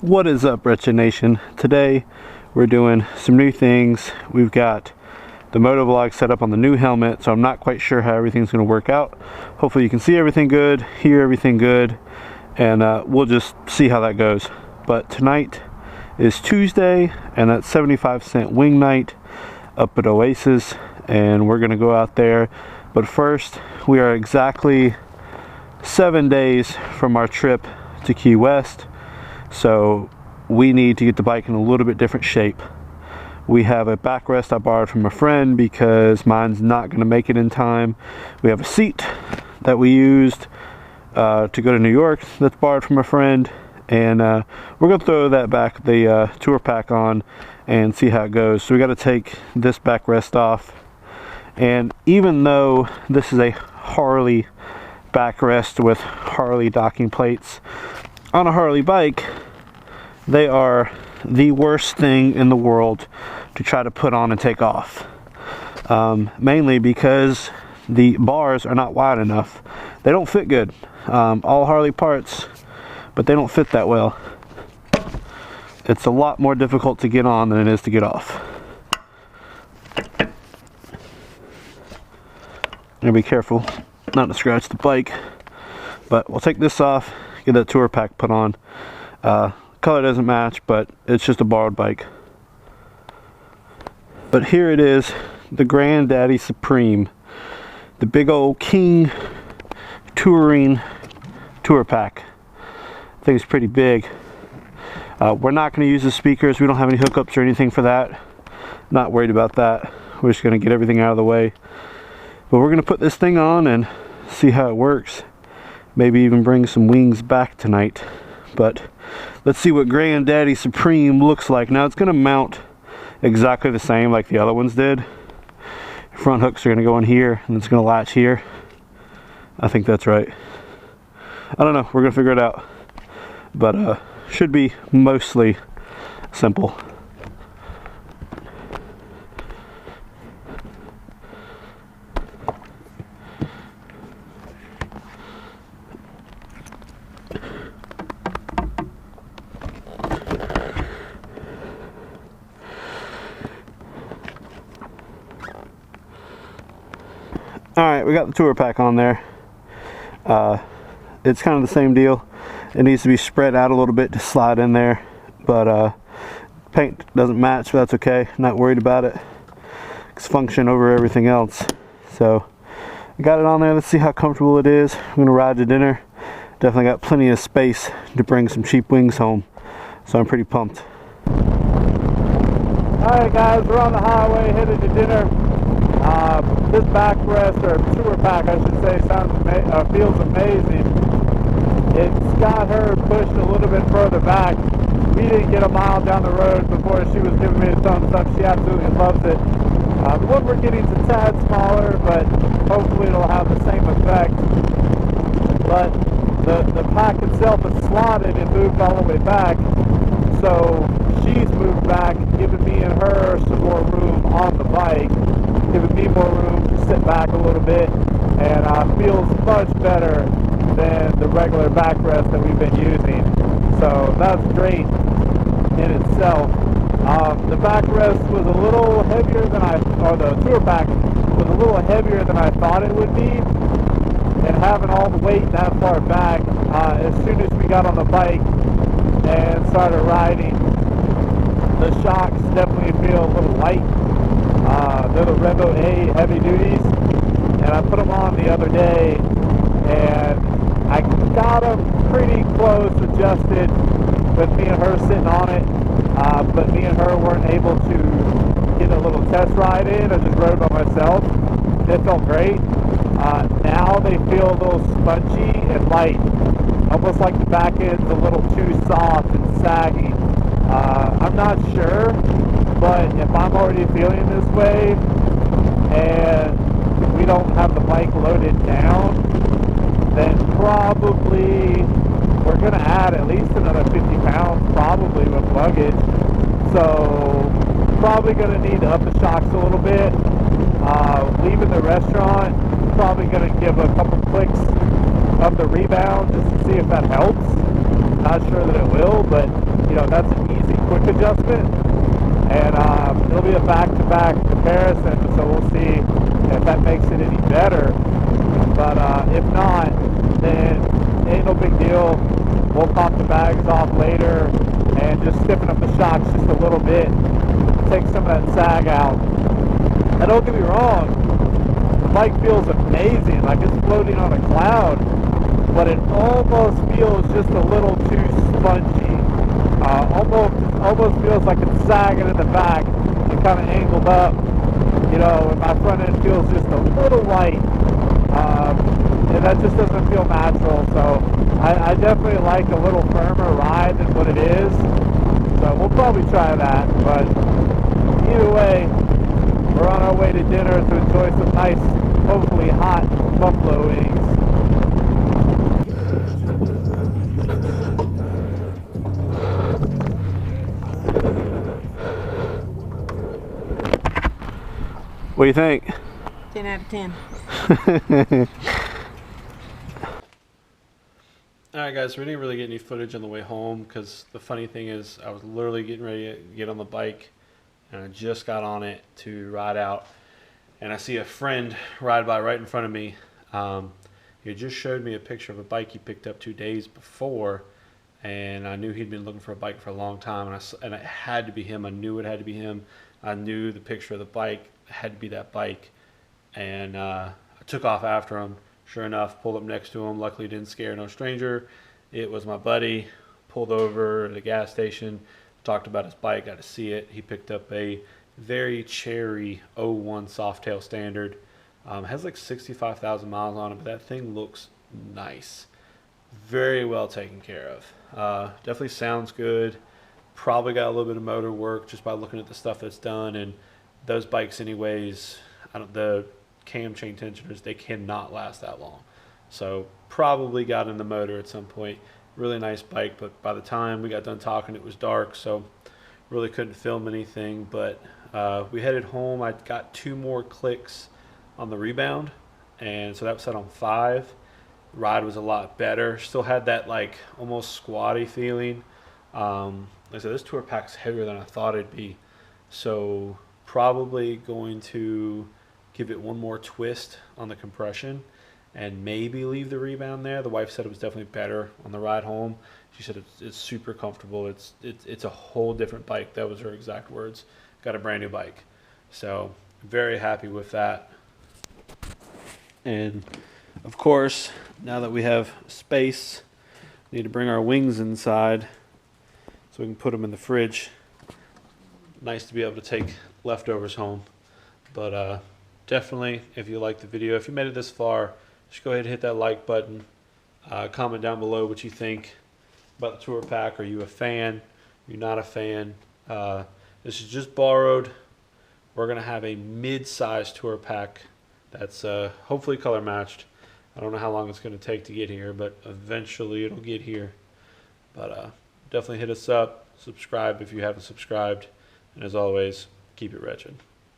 What is up, Wretched Nation? Today we're doing some new things. We've got the motovlog set up on the new helmet, so I'm not quite sure how everything's going to work out. Hopefully you can see everything good, hear everything good, and we'll just see how that goes. But tonight is Tuesday, and that's 75-cent wing night up at Oasis, and we're going to go out there. But first, we are exactly 7 days from our trip to Key West, so we need to get the bike in a little bit different shape. We have a backrest I borrowed from a friend because mine's not going to make it in time. We have a seat that we used to go to New York that's borrowed from a friend, and we're going to throw that back, the tour pack on, and see how it goes. So we got to take this backrest off, and even though this is a Harley backrest with Harley docking plates, on a Harley bike, they are the worst thing in the world to try to put on and take off. Mainly because the bars are not wide enough. They don't fit good. All Harley parts, but they don't fit that well. It's a lot more difficult to get on than it is to get off. Gotta be careful not to scratch the bike. But we'll take this off, get that tour pack put on. Color doesn't match, but it's just a borrowed bike. But here it is, the Granddaddy Supreme, the big old King touring tour pack. I think it's pretty big. We're not going to use the speakers. We don't have any hookups or anything for that. Not worried about that. We're just going to get everything out of the way. But we're going to put this thing on and see how it works. Maybe even bring some wings back tonight. But let's see what Granddaddy Supreme looks like. Now it's going to mount exactly the same like the other ones did. Front hooks are going to go in here and it's going to latch here. I think that's right. I don't know. We're going to figure it out. But should be mostly simple. Alright, we got the tour pack on there. It's kind of the same deal. It needs to be spread out a little bit to slide in there, but paint doesn't match, but that's okay. Not worried about it. It's function over everything else. So I got it on there. Let's see how comfortable it is. I'm gonna ride to dinner. Definitely got plenty of space to bring some cheap wings home, so I'm pretty pumped. Alright guys, we're on the highway headed to dinner. This backrest, or tour pack I should say, feels amazing. It's got her pushed a little bit further back. We didn't get a mile down the road before she was giving me a thumbs up. She absolutely loves it. The one we're getting is a tad smaller, but hopefully it'll have the same effect. But the pack itself is slotted and moved all the way back. So she's moved back, giving me and her some more room on the bike, giving me more room to sit back a little bit, and feels much better than the regular backrest that we've been using. So that's great in itself. The backrest was a little heavier than the tour pack was a little heavier than I thought it would be, and having all the weight that far back, as soon as we got on the bike and started riding, the shocks definitely feel a little light. They're the Revo A heavy duties, and I put them on the other day, and I got them pretty close adjusted with me and her sitting on it, but me and her weren't able to get a little test ride in. I just rode by myself. It felt great. Now they feel a little spongy and light, almost like the back end's a little too soft and saggy. I'm not sure, but if I'm already feeling this way and we don't have the bike loaded down, then probably we're going to add at least another 50 pounds probably with luggage. So probably going to need to up the shocks a little bit. Leaving the restaurant, probably going to give a couple clicks of the rebound just to see if that helps. Not sure that it will, but you know, that's an easy, quick adjustment. And it'll be a back-to-back comparison, so we'll see if that makes it any better. But if not, then ain't no big deal. We'll pop the bags off later and just stiffen up the shocks just a little bit, take some of that sag out. And don't get me wrong, the bike feels amazing, like it's floating on a cloud, but it almost feels just a little too spongy. Almost feels like it's sagging in the back and kind of angled up, you know, and my front end feels just a little light, and that just doesn't feel natural. So I definitely like a little firmer ride than what it is, so we'll probably try that. But either way, we're on our way to dinner to enjoy some nice, hopefully hot buffalo wings. What do you think? 10 out of 10. Alright guys, we didn't really get any footage on the way home because the funny thing is I was literally getting ready to get on the bike and I just got on it to ride out and I see a friend ride by right in front of me. He just showed me a picture of a bike he picked up 2 days before, and I knew he'd been looking for a bike for a long time, and it had to be him. I knew it had to be him. I knew the picture of the bike had to be that bike, and I took off after him. Sure enough, pulled up next to him. Luckily didn't scare no stranger. It was my buddy. Pulled over at the gas station, talked about his bike, got to see it. He picked up a very cherry '01 Softail Standard. Has like 65,000 miles on it, but that thing looks nice. Very well taken care of. Definitely sounds good. Probably got a little bit of motor work just by looking at the stuff that's done. And those bikes anyways, the cam chain tensioners, they cannot last that long. So probably got in the motor at some point. Really nice bike, but by the time we got done talking, it was dark, so really couldn't film anything. But we headed home. I got 2 more clicks on the rebound, and so that was set on 5. Ride was a lot better. Still had that like almost squatty feeling. Like I said, this tour pack's heavier than I thought it'd be, so probably going to give it one more twist on the compression and maybe leave the rebound there. The wife said it was definitely better on the ride home. She said it's super comfortable. It's a whole different bike. That was her exact words. Got a brand new bike, so very happy with that. And of course, now that we have space, we need to bring our wings inside so we can put them in the fridge. Nice to be able to take leftovers home. But definitely, if you liked the video, if you made it this far, just go ahead and hit that like button. Comment down below what you think about the tour pack. Are you a fan? Are you not a fan? This is just borrowed. We're going to have a mid-size tour pack that's hopefully color matched. I don't know how long it's going to take to get here, but eventually it'll get here. But definitely hit us up, subscribe if you haven't subscribed, and as always, keep it wretched.